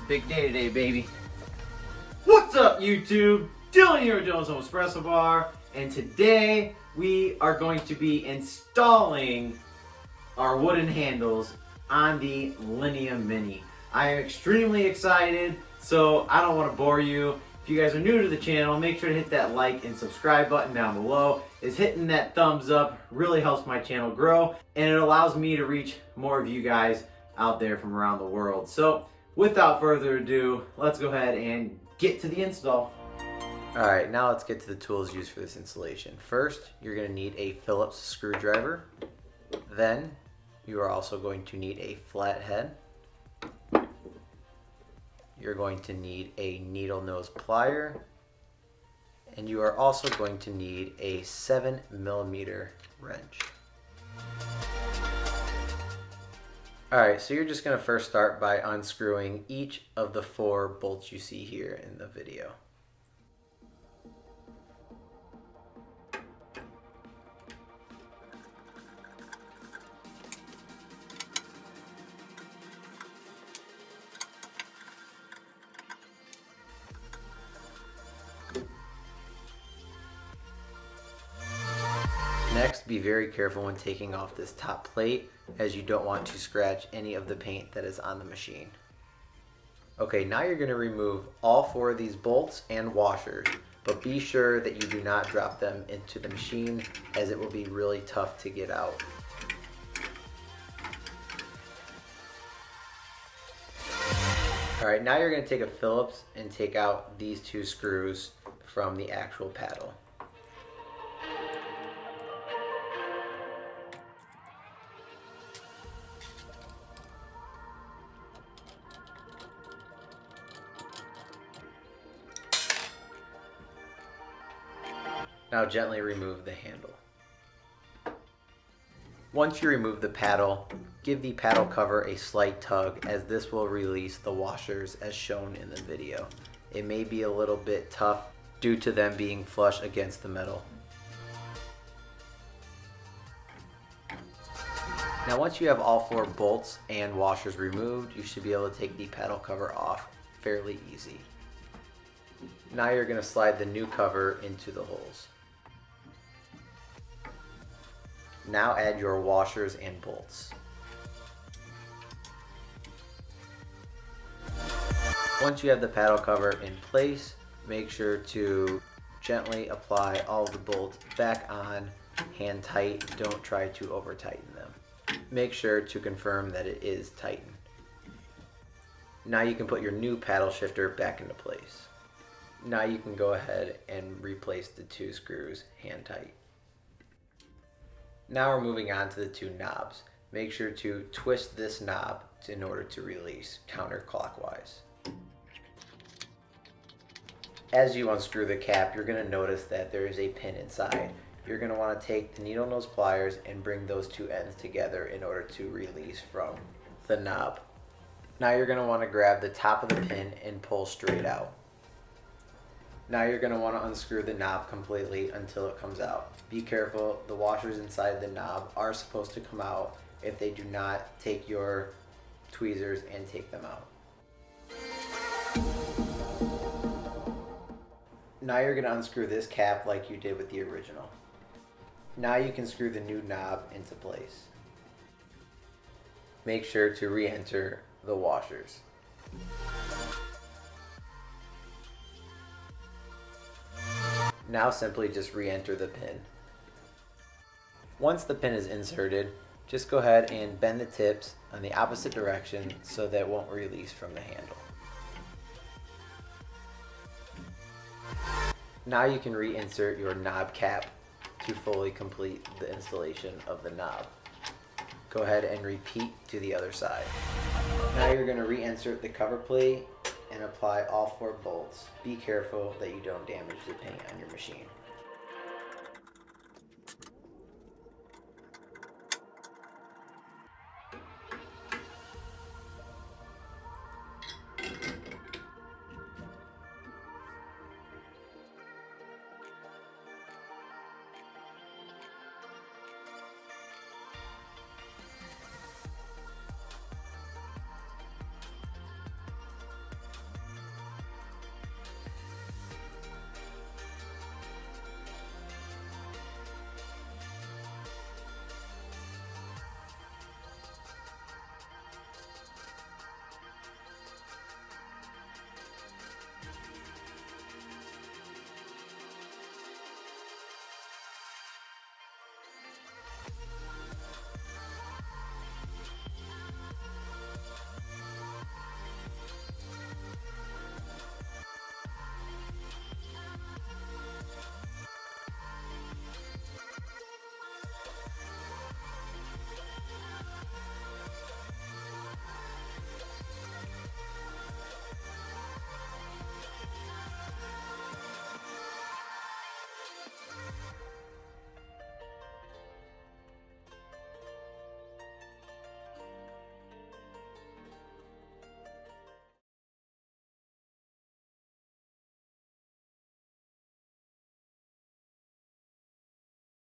Big day today, baby. What's up, YouTube? Dylan here with Dylan's Home Espresso Bar, and today we are going to be installing our wooden handles on the Linea Mini. I am extremely excited, so I don't want to bore you. If you guys are new to the channel, make sure to hit that like and subscribe button down below. Is hitting that thumbs up really helps my channel grow, and it allows me to reach more of you guys out there from around the world. So without further ado, let's go ahead and get to the install. Alright, now let's get to the tools used for this installation. First, you're going to need a Phillips screwdriver. Then, you are also going to need a flathead. You're going to need a needle nose plier. And you are also going to need a 7mm wrench. Alright, so you're just going to first start by unscrewing each of the 4 bolts you see here in the video. Next, be very careful when taking off this top plate, as you don't want to scratch any of the paint that is on the machine. Okay, now you're going to remove all 4 of these bolts and washers, but be sure that you do not drop them into the machine, as it will be really tough to get out. Alright, now you're going to take a Phillips and take out these 2 screws from the actual paddle. Now gently remove the handle. Once you remove the paddle, give the paddle cover a slight tug, as this will release the washers as shown in the video. It may be a little bit tough due to them being flush against the metal. Now once you have all 4 bolts and washers removed, you should be able to take the paddle cover off fairly easy. Now you're going to slide the new cover into the holes. Now add your washers and bolts. Once you have the paddle cover in place, make sure to gently apply all the bolts back on, hand tight. Don't try to over tighten them. Make sure to confirm that it is tightened. Now you can put your new paddle shifter back into place. Now you can go ahead and replace the 2 screws hand tight. Now we're moving on to the 2 knobs. Make sure to twist this knob in order to release counterclockwise. As you unscrew the cap, you're going to notice that there is a pin inside. You're going to want to take the needle nose pliers and bring those 2 ends together in order to release from the knob. Now you're going to want to grab the top of the pin and pull straight out. Now you're going to want to unscrew the knob completely until it comes out. Be careful, the washers inside the knob are supposed to come out. If they do not, take your tweezers and take them out. Now you're going to unscrew this cap like you did with the original. Now you can screw the new knob into place. Make sure to re-enter the washers. Now simply just re-enter the pin. Once the pin is inserted, just go ahead and bend the tips on the opposite direction so that it won't release from the handle. Now you can reinsert your knob cap to fully complete the installation of the knob. Go ahead and repeat to the other side. Now you're going to reinsert the cover plate and apply all 4 bolts. Be careful that you don't damage the paint on your machine.